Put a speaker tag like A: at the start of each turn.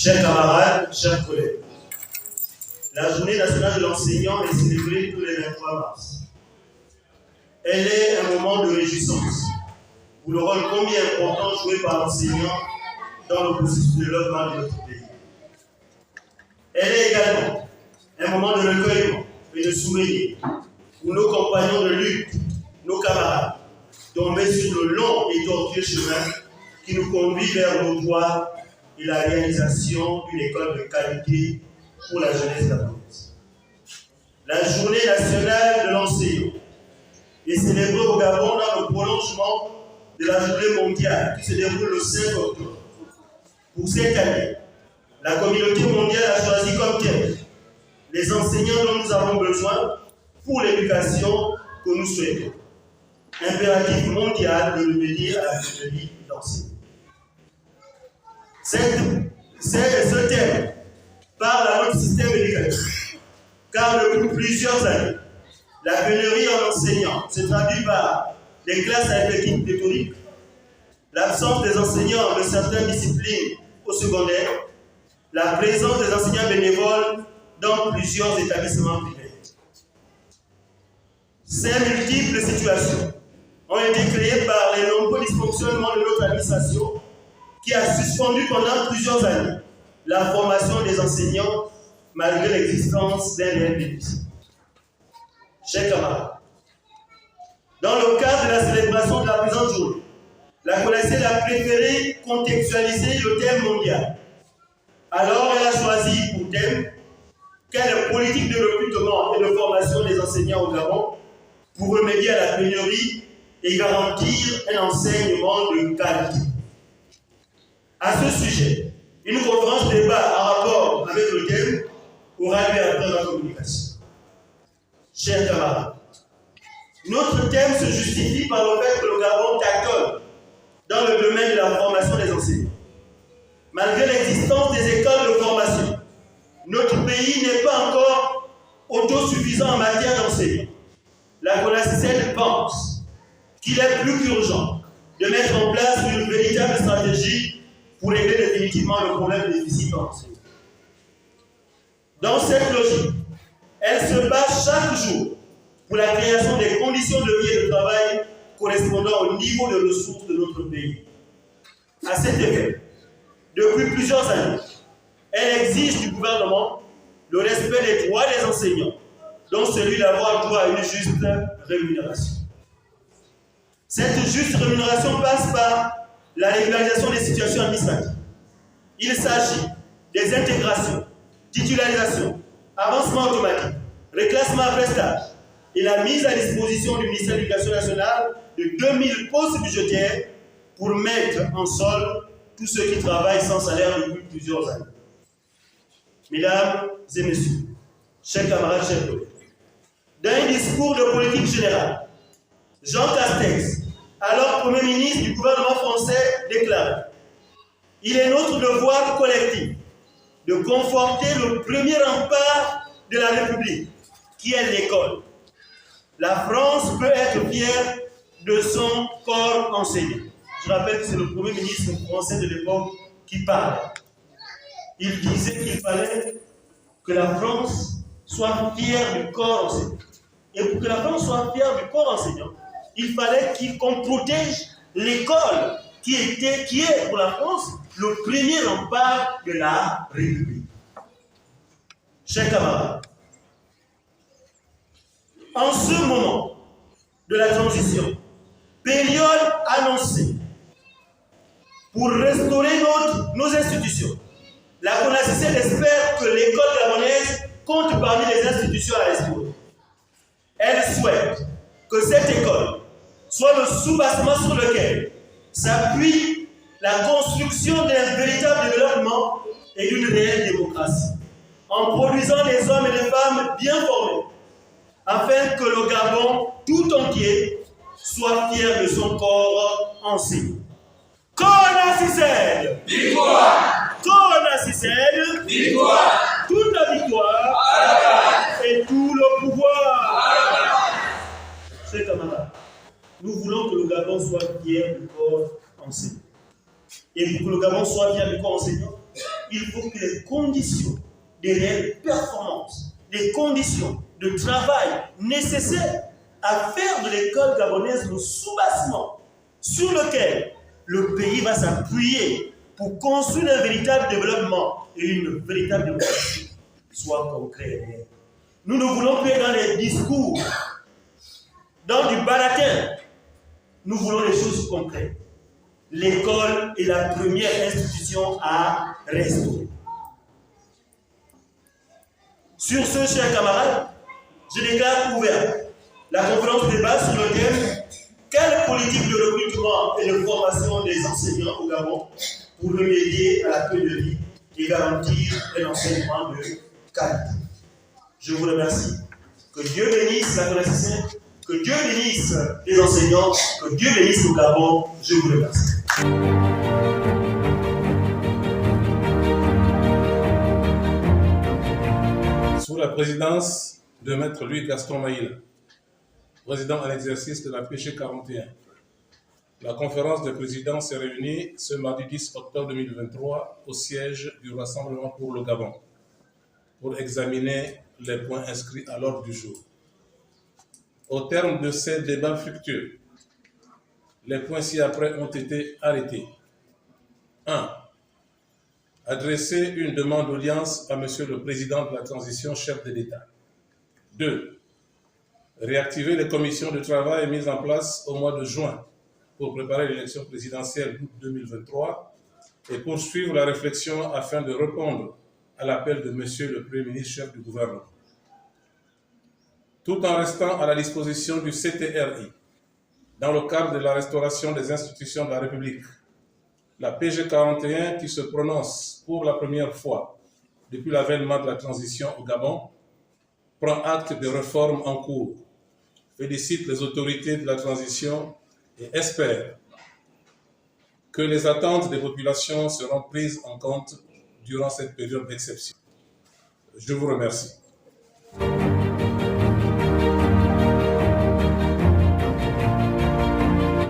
A: Chers camarades, chers collègues, la journée nationale de l'enseignant est célébrée tous les 23 mars. Elle est un moment de réjouissance pour le rôle combien important joué par l'enseignant dans le processus de développement de notre pays. Elle est également un moment de recueillement et de souvenir pour nos compagnons de lutte, nos camarades, tombés sur le long et tortueux chemin qui nous conduit vers nos droits et la réalisation d'une école de qualité pour la jeunesse gabonaise. La journée nationale de l'enseignant est célébrée au Gabon dans le prolongement de la journée mondiale qui se déroule le 5 octobre. Pour cette année, la communauté mondiale a choisi comme thème les enseignants dont nous avons besoin pour l'éducation que nous souhaitons. Impératif mondial de remédier à la pénurie d'enseignants. Ce thème parle à notre système éducatif, car depuis plusieurs années, la pénurie en enseignants se traduit par des classes à effectifs pléthoriques, l'absence des enseignants de certaines disciplines au secondaire, la présence des enseignants bénévoles dans plusieurs établissements privés. Ces multiples situations ont été créées par les nombreux dysfonctionnements de notre administration qui a suspendu pendant plusieurs années la formation des enseignants malgré l'existence d'un RPP. Chers camarades, dans le cadre de la célébration de la présente journée, la CONACED a préféré contextualiser le thème mondial. Alors elle a choisi pour thème quelle politique de recrutement et de formation des enseignants au Gabon pour remédier à la pénurie et garantir un enseignement de qualité. À ce sujet, une conférence débat en rapport avec le thème aura lieu après la communication. Chers camarades, notre thème se justifie par le fait que le Gabon tâtonne dans le domaine de la formation des enseignants. Malgré l'existence des écoles de formation, notre pays n'est pas encore autosuffisant en matière d'enseignement. La CONACED pense qu'il est plus qu'urgent de mettre en place une véritable stratégie pour régler définitivement le problème des déficits en enseignement. Dans cette logique, elle se bat chaque jour pour la création des conditions de vie et de travail correspondant au niveau de ressources de notre pays. À cet effet, depuis plusieurs années, elle exige du gouvernement le respect des droits des enseignants, dont celui d'avoir droit à une juste rémunération. Cette juste rémunération passe par la régularisation des situations administratives. Il s'agit des intégrations, titularisations, avancement automatique, reclassement après stage et la mise à disposition du ministère de l'Éducation nationale de 2000 postes budgétaires pour mettre en solde tous ceux qui travaillent sans salaire depuis plusieurs années. Mesdames et messieurs, chers camarades, chers collègues, dans un discours de politique générale, Jean Castex, alors Premier ministre du gouvernement français, déclare « Il est notre devoir collectif de conforter le premier rempart de la République, qui est l'école. La France peut être fière de son corps enseignant. » Je rappelle que c'est le Premier ministre français de l'époque qui parle. Il disait qu'il fallait que la France soit fière du corps enseignant. Et pour que la France soit fière du corps enseignant, il fallait qu'on protège l'école qui est pour la France le premier rempart de la République. Chers camarades, en ce moment de la transition, période annoncée pour restaurer nos institutions, la CONACED espère que l'école gabonaise compte parmi les institutions à restaurer. Elle souhaite que cette école soit le soubassement sur lequel s'appuie la construction d'un véritable développement et d'une réelle démocratie, en produisant des hommes et des femmes bien formés, afin que le Gabon tout entier soit fier de son corps enseignant. CONACED! Victoire! CONACED! Victoire! Toute la victoire et tout le pouvoir! Chers camarades, nous voulons que le Gabon soit fier du corps enseignant. Et pour que le Gabon soit fier du corps enseignant, il faut que les conditions de réelle performance, les conditions de travail nécessaires à faire de l'école gabonaise le sous-bassement sur lequel le pays va s'appuyer pour construire un véritable développement et une véritable démocratie soient concrets. Nous ne voulons plus être dans les discours, dans du baratin. Nous voulons des choses concrètes. L'école est la première institution à restaurer. Sur ce, chers camarades, je déclare ouverte la conférence de débat sur le thème « Quelle politique de recrutement et de formation des enseignants au Gabon pour remédier à la perte de vie et garantir un enseignement de qualité ?» Je vous remercie. Que Dieu bénisse la connaissance, que Dieu bénisse les enseignants, que Dieu bénisse le Gabon. Je vous remercie.
B: Sous la présidence de Maître Louis Gaston Maïla, président en exercice de la PG 41, la conférence de présidents s'est réunie ce mardi 10 octobre 2023 au siège du Rassemblement pour le Gabon pour examiner les points inscrits à l'ordre du jour. Au terme de ces débats fructueux, les points ci-après ont été arrêtés. 1. Adresser une demande d'audience à Monsieur le Président de la Transition, chef de l'État. 2. Réactiver les commissions de travail mises en place au mois de juin pour préparer l'élection présidentielle d'août 2023 et poursuivre la réflexion afin de répondre à l'appel de Monsieur le Premier ministre, chef du gouvernement. Tout en restant à la disposition du CTRI, dans le cadre de la restauration des institutions de la République, la PG 41, qui se prononce pour la première fois depuis l'avènement de la transition au Gabon, prend acte des réformes en cours, félicite les autorités de la transition et espère que les attentes des populations seront prises en compte durant cette période d'exception. Je vous remercie.